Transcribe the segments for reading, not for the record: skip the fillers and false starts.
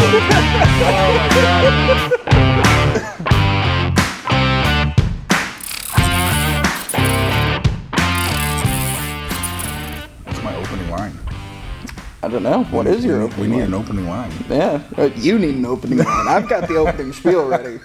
What's my opening line? I don't know. What is your opening line? We need an opening line. Yeah, you need an opening line. I've got the opening spiel ready.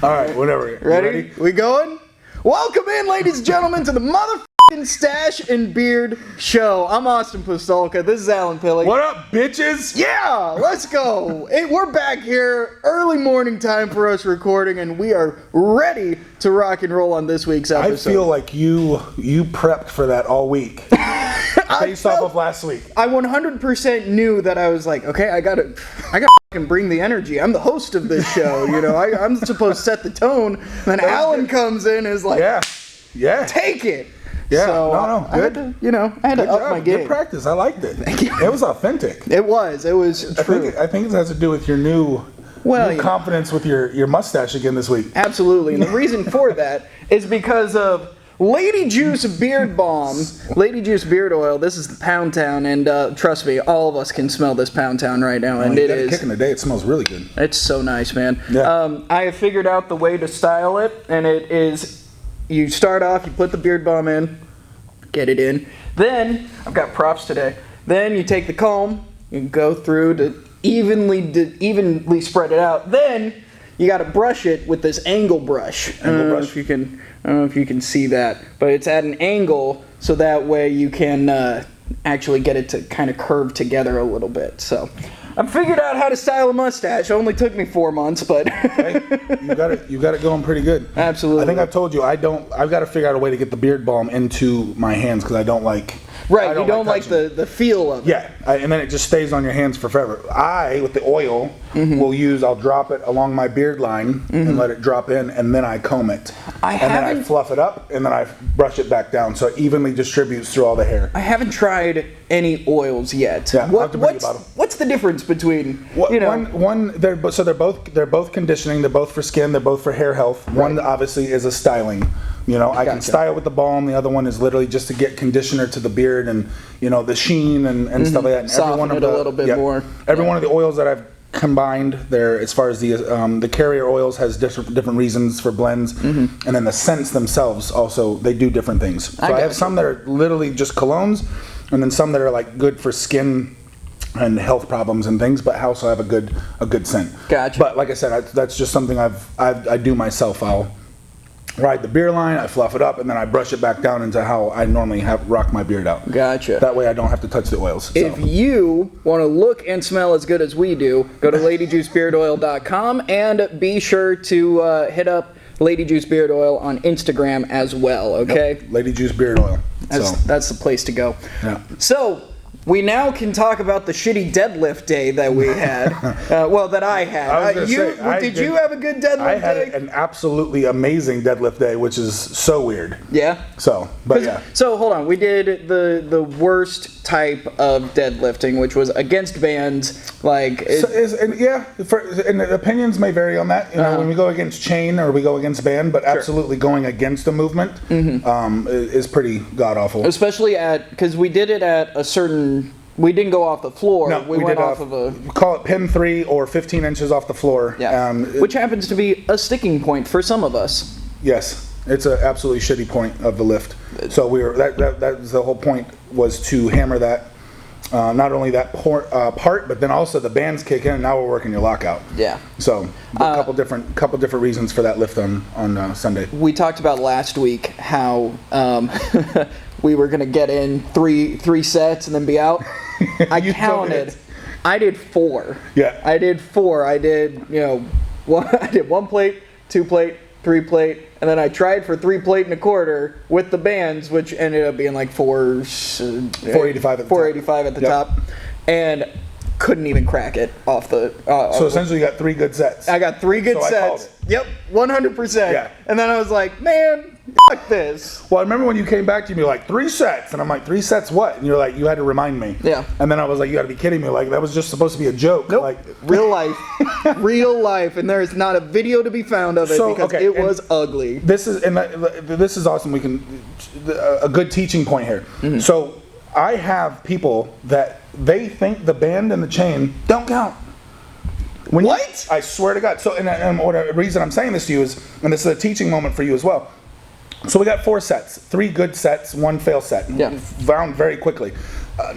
All right, whatever. Ready? We going? Welcome in, ladies and gentlemen, to the motherfucking Stache and Beard Show. I'm Austin Pistulka. This is Alan Pilley. What up, bitches? Yeah, let's go. Hey, we're back here, early morning time for us recording, and we are ready to rock and roll on this week's episode. I feel like you prepped for that all week. Based off of last week. I 100% knew that I was like, okay, I gotta fucking bring the energy. I'm the host of this show, you know. I'm supposed to set the tone. Then Alan comes in and is like, yeah, take it. Yeah, so no, good. I had to up my game. Good practice. I liked it. Thank you. It was authentic. It was true. I think it has to do with your new confidence with your mustache again this week. Absolutely, and the reason for that is because of Lady Juice Beard Balm, Lady Juice Beard Oil. This is the Pound Town, and trust me, all of us can smell this Pound Town right now, and it is kicking the day. It smells really good. It's so nice, man. Yeah. I have figured out the way to style it, and it is: you start off, you put the beard balm in, get it in. Then I've got props today. Then you take the comb, you go through to evenly spread it out. Then you got to brush it with this angle brush. I don't know if you can see that, but it's at an angle so that way you can actually get it to kind of curve together a little bit. So I figured out how to style a mustache. It only took me 4 months, but hey, you got it going pretty good. Absolutely. I think I've told you I've got to figure out a way to get the beard balm into my hands because I don't like. Right, you don't like the feel of it. Yeah, and then it just stays on your hands for forever. With the oil, I'll drop it along my beard line and let it drop in, and then I comb it. Then I fluff it up, and then I brush it back down so it evenly distributes through all the hair. I haven't tried any oils yet. Yeah, I'll have to bring you a bottle. What's the difference between, they're both conditioning, they're both for skin, they're both for hair health. Right. One obviously is a styling. I can style with the balm. The other one is literally just to get conditioner to the beard and, the sheen and stuff like that. And soften it a little bit more. Every one of the oils that I've combined there, as far as the carrier oils, has different reasons for blends. And then the scents themselves also, they do different things. So I have some that are literally just colognes, and then some that are like good for skin and health problems and things, but also have a good scent. Gotcha. But like I said, that's just something I do myself. I'll ride the beard line, I fluff it up, and then I brush it back down into how I normally rock my beard out. Gotcha. That way I don't have to touch the oils. So. If you want to look and smell as good as we do, go to ladyjuicebeardoil.com and be sure to hit up Lady Juice Beard Oil on Instagram as well, okay? Yep. Lady Juice Beard Oil. That's the place to go. Yeah. So, we now can talk about the shitty deadlift day that we had. That I had. Did you have a good deadlift day? I had an absolutely amazing deadlift day, which is so weird. Yeah? So hold on. We did the worst type of deadlifting, which was against bands. And opinions may vary on that. When we go against chain or we go against band, but absolutely going against a movement is pretty god-awful. Especially because we did it at a certain... We didn't go off the floor. No, we went off of a... Call it pin 3 or 15 inches off the floor. Yeah. Which happens to be a sticking point for some of us. Yes. It's an absolutely shitty point of the lift. So that was the whole point, was to hammer that. Not only that part, but then also the bands kick in, and now we're working your lockout. Yeah. So a couple different reasons for that lift on Sunday. We talked about last week how we were gonna get in three sets and then be out. I counted. I did 4. Yeah. I did 4. I did I did 1 plate, 2 plate, 3 plate, and then I tried for 3 plate and a quarter with the bands, which ended up being like 485 at the top, and couldn't even crack it off the. So essentially, you got 3 good sets. I got 3 good sets. I called it. Yep, 100%. Yeah. And then I was like, man, fuck this. Well, I remember when you came back to me, you were like, 3 sets, and I'm like, 3 sets what? And you're like, you had to remind me. Yeah. And then I was like, you got to be kidding me! Like that was just supposed to be a joke. Nope. Like real life, real life, and there is not a video to be found of it because it was ugly. This is awesome. We can a good teaching point here. Mm-hmm. So I have people that they think the band and the chain don't count. What? I swear to God. So, and what the reason I'm saying this to you is, and this is a teaching moment for you as well. So we got 4 sets, 3 good sets, 1 fail set. Yeah. Found very quickly.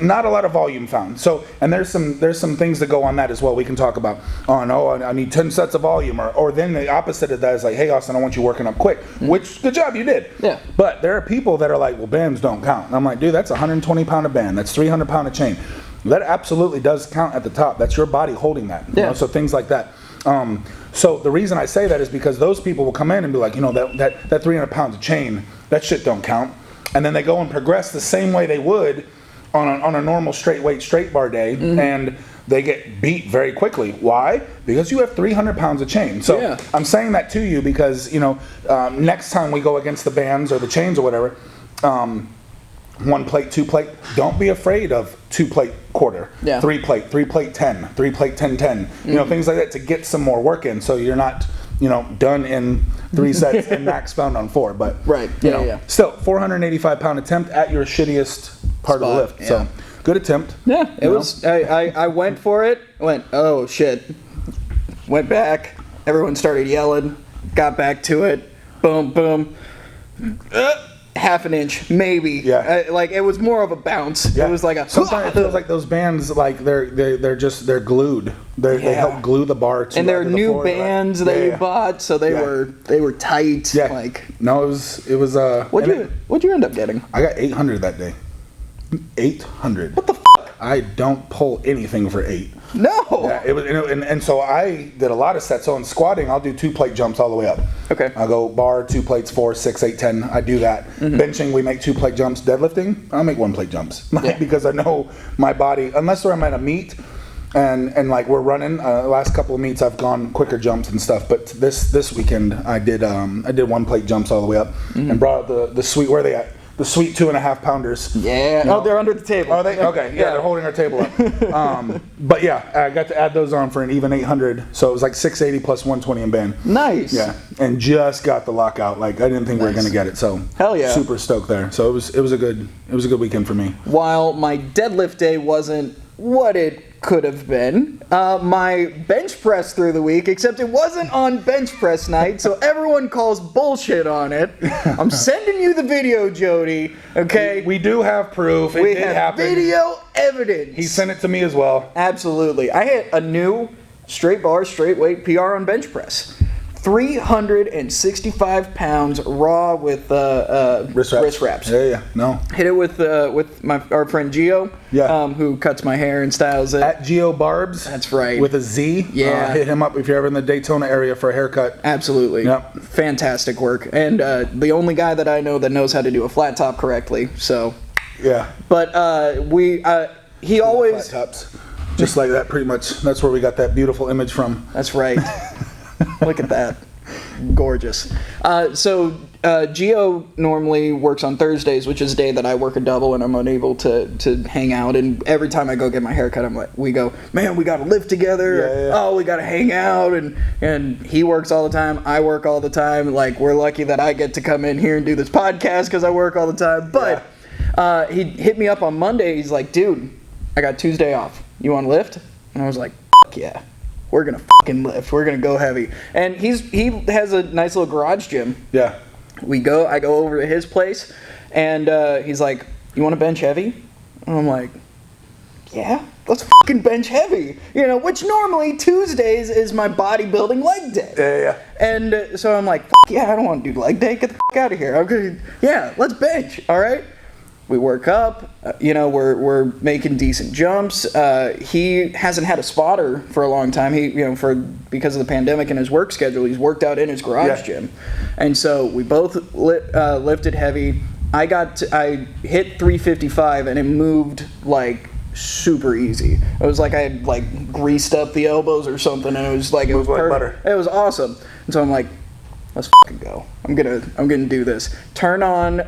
Not a lot of volume found. So, and there's some things that go on that as well. We can talk about. I need 10 sets of volume, or then the opposite of that is like, hey Austin, I want you working up quick. Which good job you did. Yeah. But there are people that are like, well, bands don't count. And I'm like, dude, that's a 120 pound of band. That's 300 pound of chain. That absolutely does count at the top. That's your body holding that. You know? So things like that. So the reason I say that is because those people will come in and be like, that 300 pounds of chain, that shit don't count. And then they go and progress the same way they would on a normal straight weight, straight bar day, and they get beat very quickly. Why? Because you have 300 pounds of chain. So I'm saying that to you because, next time we go against the bands or the chains or whatever, 1 plate, 2 plate, don't be afraid of 2 plate quarter, 3 plate 10, 3 plate 10, things like that to get some more work in so you're not, done in 3 sets and max found on 4. But, still, 485 pound attempt at your shittiest part of the lift. So, good attempt. Yeah, it was, I went for it, went, oh shit, went back, everyone started yelling, got back to it, boom, boom, half an inch, maybe. Yeah. Like it was more of a bounce. Yeah. It was like a. Sometimes it feels like those bands, like they're glued. They help glue the bar to. And they're new bands that you bought, so they were tight. Yeah. Like no, it was. What'd you end up getting? I got 800 that day. 800. What the fuck? I don't pull anything for 8. No. Yeah, it was, and so I did a lot of sets. So in squatting, I'll do 2 plate jumps all the way up. Okay. I'll go bar, 2 plates, 4, 6, 8, 10. I do that. Benching, we make 2 plate jumps. Deadlifting, I'll make 1 plate jumps because I know my body. Unless I'm at a meet, and like we're running. Last couple of meets, I've gone quicker jumps and stuff. But this weekend, I did 1 plate jumps all the way up and brought out the sweet. Where are they at? The sweet 2.5 pounders. Yeah. Oh, they're under the table. Are they? Okay. Yeah, they're holding our table up. But yeah, I got to add those on for an even 800. So it was like 680 plus 120 in band. Nice. Yeah. And just got the lockout. Like I didn't think we were gonna get it. So hell yeah. Super stoked there. So it was a good weekend for me. While my deadlift day wasn't what it could have been, my bench press through the week, except it wasn't on bench press night, so everyone calls bullshit on it. I'm sending you the video, Jody, okay? We do have proof. It did happen. Video evidence. He sent it to me as well. Absolutely. I hit a new straight bar, straight weight PR on bench press. 365 pounds raw with wrist wraps. Yeah. No. Hit it with our friend Gio, who cuts my hair and styles it. At Gio Barbs. That's right. With a Z. Yeah. Hit him up if you're ever in the Daytona area for a haircut. Absolutely. Yep. Fantastic work. And the only guy that I know that knows how to do a flat top correctly. So. Yeah. But he always. Flat tops. Just like that, pretty much. That's where we got that beautiful image from. That's right. Look at that. Gorgeous. So Gio normally works on Thursdays, which is a day that I work a double and I'm unable to hang out. And every time I go get my haircut, we go, man, we got to live together. Yeah. Oh, we got to hang out. And he works all the time. I work all the time. Like, we're lucky that I get to come in here and do this podcast because I work all the time. But he hit me up on Monday. He's like, dude, I got Tuesday off. You want to lift? And I was like, fuck yeah. We're gonna fucking lift. We're gonna go heavy. And he has a nice little garage gym. Yeah. I go over to his place, and he's like, "You want to bench heavy?" And I'm like, "Yeah, let's fucking bench heavy." Which normally Tuesdays is my bodybuilding leg day. Yeah. And so I'm like, "Fuck yeah, I don't want to do leg day. Get the fuck out of here." Let's bench. All right. We work up, we're making decent jumps. He hasn't had a spotter for a long time. He, because of the pandemic and his work schedule, he's worked out in his garage gym. And so we both lifted heavy. I hit 355 and it moved like super easy. It was like I had like greased up the elbows or something, and it was like like perfect. butter. It was awesome. And so I'm like, let's fucking go. I'm gonna do this. Turn on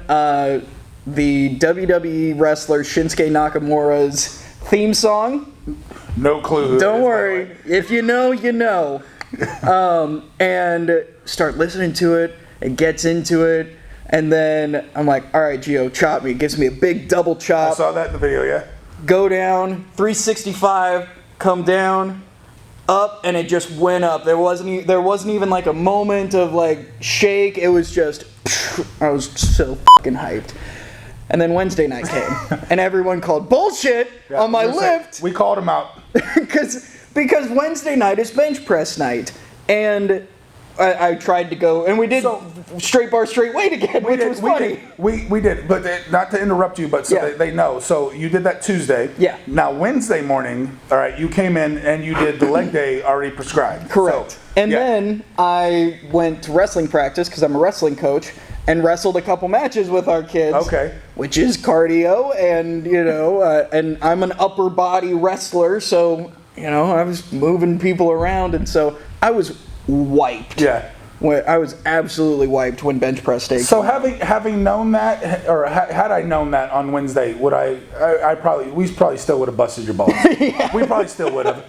the WWE wrestler Shinsuke Nakamura's theme song. No clue. Don't worry. If you know, you know. And start listening to it. It gets into it. And then I'm like, all right, Gio, chop me. Gives me a big double chop. I saw that in the video, yeah. Go down, 365, come down, up, and it just went up. There wasn't even like a moment of like shake. It was just, I was so fucking hyped. And then Wednesday night came, and everyone called bullshit on my lift. We called him out. because Wednesday night is bench press night, and I tried to go, and we did straight bar, straight weight again, which was funny. We did, but not to interrupt you, but they know. So you did that Tuesday. Yeah. Now Wednesday morning, all right, you came in and you did the leg day already prescribed. Correct. So, and then I went to wrestling practice because I'm a wrestling coach, and wrestled a couple matches with our kids. Okay. Which is cardio, and and I'm an upper body wrestler, so I was moving people around, and so I was wiped. Yeah. I was absolutely wiped when bench press day. So having known that, or had I known that on Wednesday, would we probably still would have busted your balls. Yeah. We probably still would have.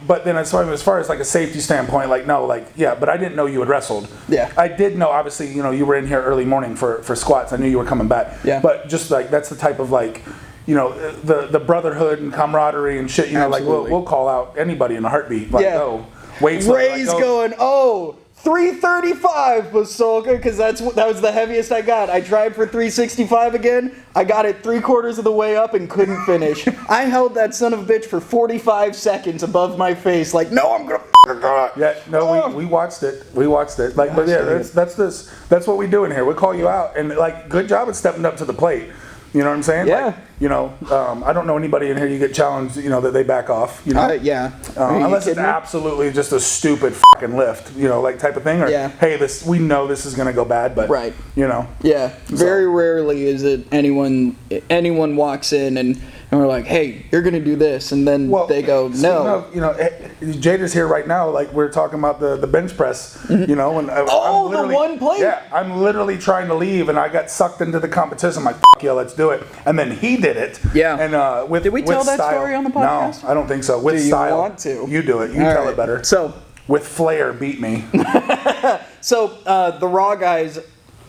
But then as far as like a safety standpoint, but I didn't know you had wrestled. Yeah. I did know, obviously, you were in here early morning for squats. I knew you were coming back. Yeah. But just like, that's the type of the brotherhood and camaraderie and shit, we'll call out anybody in a heartbeat. Weights. Ray's going, 335 Pistulka, because that was the heaviest I got. I tried for 365 again. I got it 3/4 of the way up and couldn't finish. I held that son of a bitch for 45 seconds above my face, like, no, I'm gonna fucking go. Yeah, no, we watched it. We watched it. That's what we do in here. We call you out, and good job at stepping up to the plate. You know what I'm saying? Yeah. I don't know anybody in here you get challenged, that they back off. Yeah. Unless it's absolutely just a stupid fucking lift, type of thing. Or, hey, we know this is going to go bad, but, right. Yeah. Very rarely is it anyone walks in and we're like, hey, you're going to do this. And then they go, no. Jada's here right now. Like, we're talking about the bench press, and the one plate? Yeah, I'm literally trying to leave, and I got sucked into the competition. I'm like, fuck yeah, let's do it. And then he did it. Yeah. And did we tell that story on the podcast? No, I don't think so. With do you style. Want to? You do it. You tell it better. So, with flair, beat me. So, the Raw guys,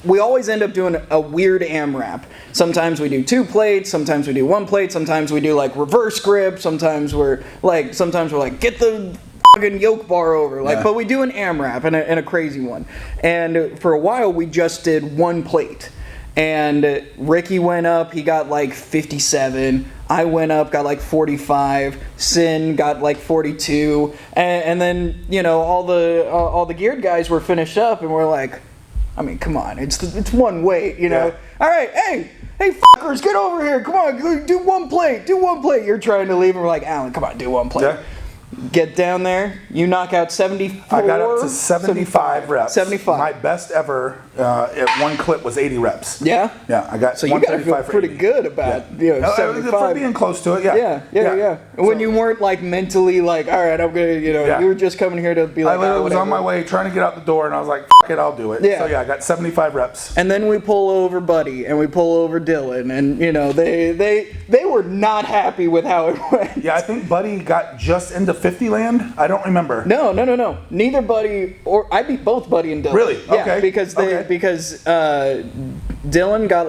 we always end up doing a weird AMRAP. Sometimes we do 2 plates, sometimes we do 1 plate, sometimes we do reverse grip, sometimes we're like, get the fucking yoke bar over. But we do an AMRAP and a crazy one. And for a while we just did 1 plate. And Ricky went up, he got 57. I went up, got 45. Sin got 42. And then, all the geared guys were finished up, and we're like, I mean, come on, it's 1 weight, Yeah. All right, hey, fuckers, get over here. Come on, do 1 plate. You're trying to leave, and we're like, Alan, come on, do 1 plate. Yeah. Get down there. You knock out 74. I got up to 75 reps. 75. My best ever at 1 clip was 80 reps. Yeah? Yeah, I got so you got to feel pretty good about 75. For being close to it, Yeah. When you weren't mentally all right, I'm going to, you were just coming here to be I literally was on my way trying to get out the door, and I was like, fuck it, I'll do it. Yeah. So I got 75 reps. And then we pull over Buddy, and we pull over Dylan, and they were not happy with how it went. Yeah, I think Buddy got just into 50 land. I don't remember. No. Neither Buddy I beat both Buddy and Dylan. Really? Yeah, Okay. because Dylan got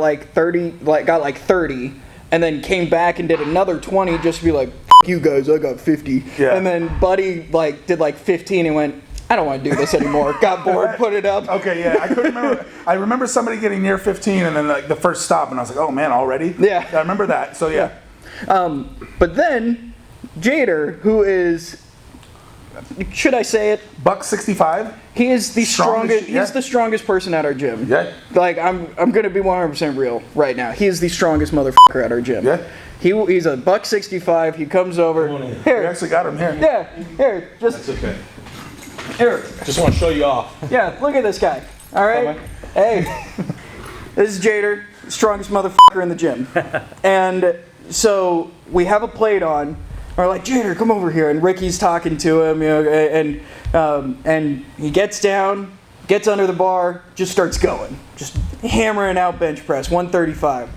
30, and then came back and did another 20 just to be like, F you guys, I got 50. Yeah. And then Buddy did 15 and went, I don't want to do this anymore. Got bored, put it up. Okay, yeah, I couldn't remember. I remember somebody getting near 15 and then the first stop, and I was like, oh man, already? Yeah. I remember that. So yeah. But then Jader, who is, should I say it? $165. He is the strongest. Yeah. He's the strongest person at our gym. Yeah. I'm gonna be 100% real right now. He is the strongest motherfucker at our gym. Yeah. He's a $165. He comes over. Here. We actually got him here. Yeah. Here. That's okay. Here. Just want to show you off. Yeah. Look at this guy. All right. Hey. This is Jader, strongest motherfucker in the gym. And so we have a plate on. We're like, Jader, come over here. And Ricky's talking to him, and he gets down, gets under the bar, just starts going. Just hammering out bench press, 135.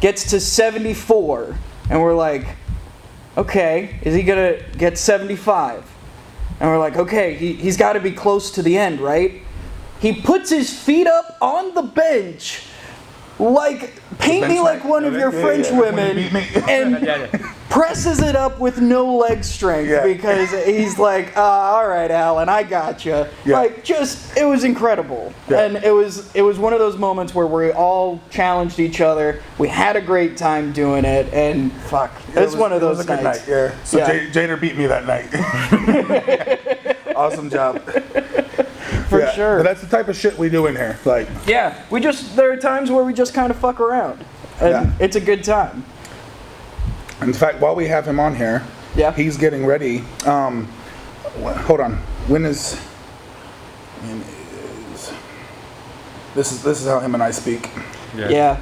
Gets to 74, and we're like, okay, is he going to get 75? And we're like, okay, he's got to be close to the end, right? He puts his feet up on the bench, paint me like one of your French women, and presses it up with no leg strength because he's like, all right, Alan, I gotcha. Yeah. Like, just, it was incredible. Yeah. And it was one of those moments where we all challenged each other. We had a great time doing it, and fuck, it's one of those It was a nights. good night, yeah. So Jader beat me that night. Awesome job. For sure. But that's the type of shit we do in here. Like, yeah, there are times where we just kind of fuck around, and it's a good time. in fact, while we have him on here, he's getting ready. Hold on. This is how him and I speak. Yeah,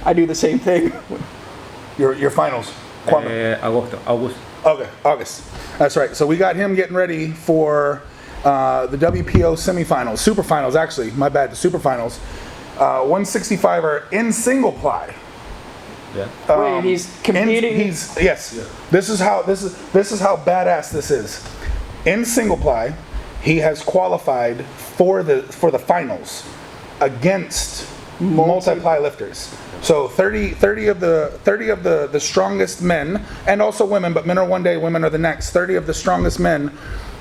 I do the same thing. Your finals. August. Okay, August. That's right. So we got him getting ready for the WPO semifinals, super finals actually. My bad, the super finals. 165er in single ply. Yeah. Wait, he's competing. This is how badass this is. In single ply, he has qualified for the finals against multiply lifters. So 30 of the strongest men, and also women, but men are one day, women are the next. 30 of the strongest men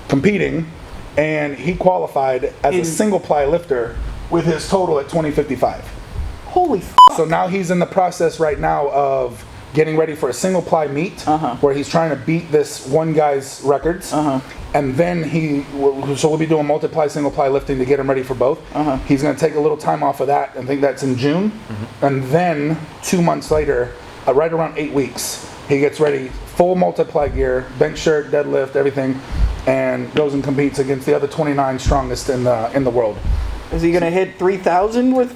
competing, and he qualified as a single ply lifter with his total at 2055. Holy f***. So now he's in the process right now of getting ready for a single ply meet where he's trying to beat this one guy's records. And then we'll be doing multiply, single ply lifting to get him ready for both. He's going to take a little time off of that. I think that's in June. And then 2 months later, right around 8 weeks, he gets ready, full multiply gear, bench shirt, deadlift, everything, and goes and competes against the other 29 strongest in the world. Is he gonna hit 3,000 with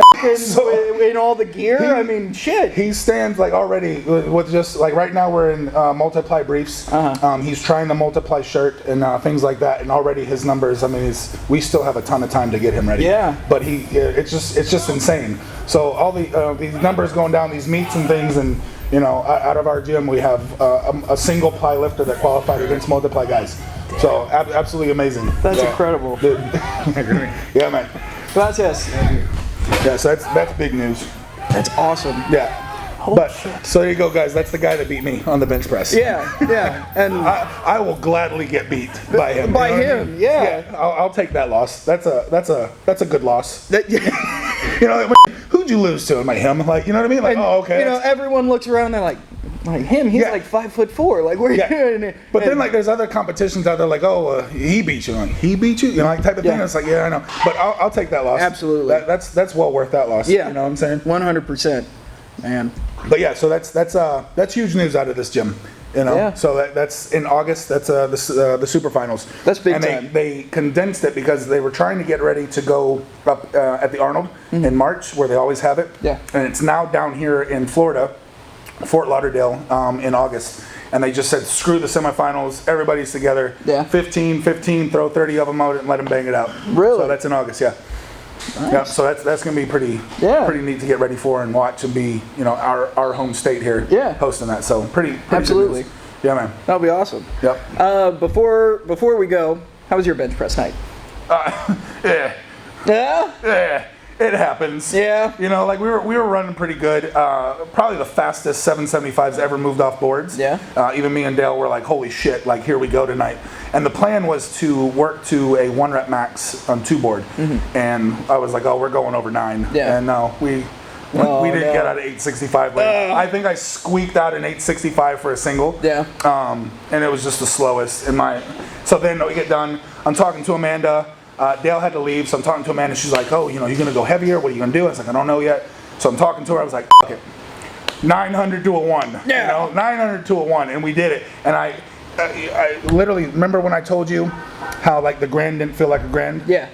in all the gear? I mean, shit. He stands like already with just like right now we're in multiply briefs. He's trying the multiply shirt and things like that, and already his numbers. I mean, we still have a ton of time to get him ready. Yeah. But it's just insane. So all these numbers going down, these meets and things, and out of our gym we have a single ply lifter that qualified against multiply guys. So absolutely amazing. That's incredible. Yeah, man. Gracias. Yeah, so that's big news. That's awesome. Yeah. Holy shit. So there you go, guys. That's the guy that beat me on the bench press. Yeah. And I will gladly get beat by him. By him, yeah. I'll take that loss. That's a good loss. Who'd you lose to? Am I him? Like, you know what I mean? Like, okay. Everyone looks around and like him. He's like 5'4". Like, where are you doing? But then like there's other competitions out there like, he beat you. Like, he beat you. Like type of thing. It's like, yeah, I know. But I'll take that loss. Absolutely. That's well worth that loss. Yeah. You know what I'm saying? 100%. Man. But yeah, so that's huge news out of this gym. Yeah. So that's in August. That's the super finals. That's big and time. They condensed it because they were trying to get ready to go up at the Arnold in March, where they always have it. Yeah. And it's now down here in Florida, Fort Lauderdale, in August. And they just said, screw the semifinals. Everybody's together. Yeah. 15, throw 30 of them out and let them bang it out. Really? So that's in August. Yeah. Nice. Yeah, so that's gonna be pretty neat to get ready for and watch and be our home state here hosting that. So pretty absolutely. Good news. Yeah, man. That'll be awesome. Yep. Before we go, how was your bench press night? Yeah. Yeah. It happens. Yeah. Like we were running pretty good. Probably the fastest 775s ever moved off boards. Yeah. Even me and Dale were like, holy shit, like here we go tonight. And the plan was to work to a 1 rep max on 2 board. And I was like, we're going over 9. Yeah. And no, we didn't get out of 865. I think I squeaked out an 865 for a single. Yeah. And it was just the slowest so then we get done. I'm talking to Amanda. Dale had to leave, so I'm talking to Amanda. She's like, you're going to go heavier? What are you going to do? I was like, I don't know yet. So I'm talking to her. I was like, fuck it. 900 to a 1. Yeah. 900 to a 1. And we did it. And I literally, remember when I told you how like the grand didn't feel like a grand? Yeah.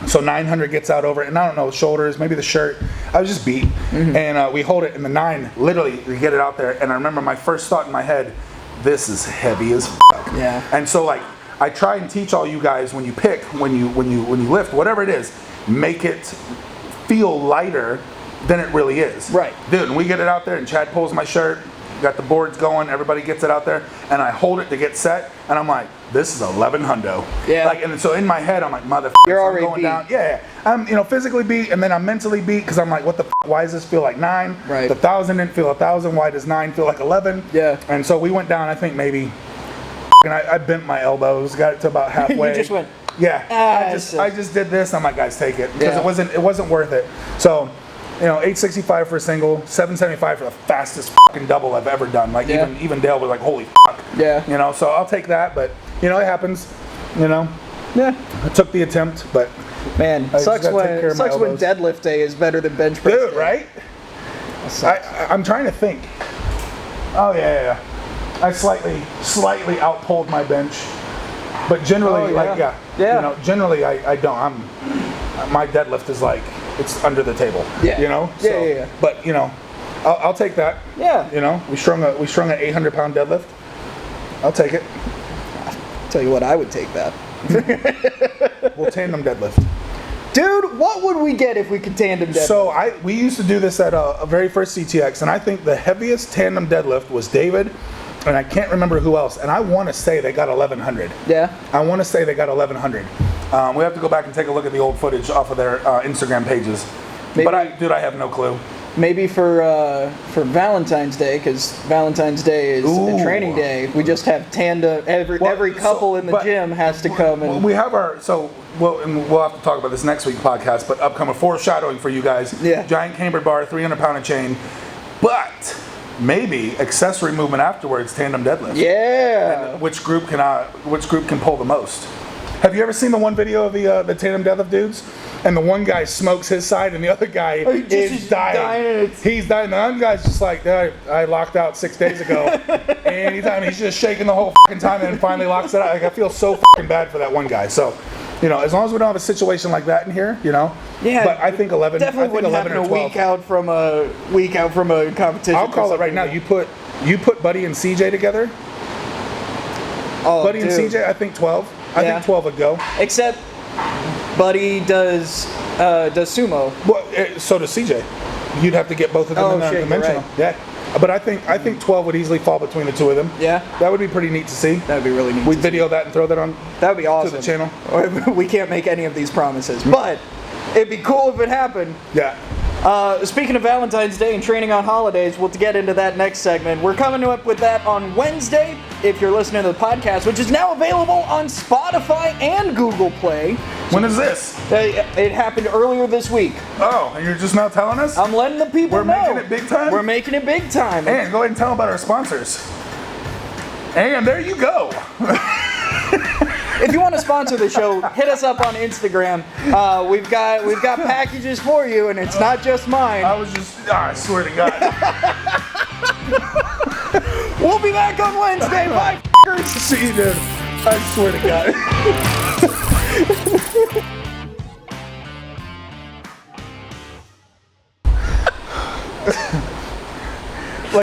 So 900 gets out over it, and I don't know, shoulders, maybe the shirt. I was just beat. And we hold it in the 9, literally, we get it out there. And I remember my first thought in my head, this is heavy as fuck. Yeah. And so like, I try and teach all you guys when you pick, when you lift, whatever it is, make it feel lighter than it really is. Right. Dude, and we get it out there and Chad pulls my shirt, got the boards going, everybody gets it out there, and I hold it to get set, and I'm like, this is 11 hundo. Yeah. Like, and so in my head, I'm like, motherfucker, You're already I'm going beat. down. Yeah, I'm physically beat, and then I'm mentally beat because I'm like, what the why does this feel like 9? Right. The 1,000 didn't feel 1,000. Why does 9 feel like 11? Yeah. And so we went down. I think maybe, and I bent my elbows, got it to about halfway. You just went. Yeah, Ah, I just did this. I'm like, guys, take it because Yeah. it wasn't worth it. So, 865 for a single, 775 for the fastest fucking double I've ever done. Like Yeah. even Dale was like, holy fuck. Yeah. So I'll take that. But it happens. Yeah. I took the attempt, but Man, just sucks gotta take care of my when elbows. deadlift day is better than bench press dude, day. right? That sucks. I'm trying to think. Oh yeah. I slightly outpulled my bench, but generally, Oh, yeah. Yeah. Generally I don't. My deadlift is like it's under the table. Yeah. So, But I'll take that. Yeah. We strung an 800-pound deadlift. I'll take it. Tell you what, I would take that. We'll tandem deadlift. Dude, what would we get if we could tandem deadlift? So we used to do this at a very first CTX, and I think the heaviest tandem deadlift was David, and I can't remember who else. And I want to say they got 1,100. Yeah. I want to say they got 1,100. We have to go back and take a look at the old footage off of their Instagram pages. Maybe- But I have no clue. Maybe for Valentine's Day, because Valentine's Day is Ooh. a training day. We just have tandem. Every couple in the gym has to come and. We have we'll have to talk about this next week podcast, but upcoming foreshadowing for you guys. Yeah. Giant camber bar, 300-pound of chain, but maybe accessory movement afterwards, tandem deadlift. Yeah. Which group can pull the most? Have you ever seen the one video of the tandem deadlift dudes? And the one guy smokes his side, and the other guy is dying. He's dying. The other guy's just like, I locked out 6 days ago. Anytime he's just shaking the whole fucking time, and then finally locks it out. Like, I feel so fucking bad for that one guy. So, as long as we don't have a situation like that in here, Yeah. But I think 11. Definitely I think wouldn't 11 happen or a 12. week out from a competition. I'll call it right now. You put Buddy and CJ together. Oh, Buddy dude. and CJ, I think 12. I Yeah. think 12 would go. Except, Buddy does sumo. Well, so does CJ. You'd have to get both of them Oh, in the shit, you're conventional. right. Yeah. But I think 12 would easily fall between the two of them. Yeah. That would be pretty neat to see. That'd be really neat. We'd video that and throw that on. That'd be awesome. the channel. We can't make any of these promises, but it'd be cool if it happened. Yeah. Speaking of Valentine's Day and training on holidays, we'll get into that next segment. We're coming up with that on Wednesday, if you're listening to the podcast, which is now available on Spotify and Google Play. When is this? It happened earlier this week. Oh, and you're just now telling us? I'm letting the people We're know. making it big time? We're making it big time. And go ahead and tell them about our sponsors. And there you go. If you want to sponsor the show, hit us up on Instagram. We've got packages for you, and it's not just mine. I swear to God. We'll be back on Wednesday. Bye, f***ers. See you, dude. I swear to God.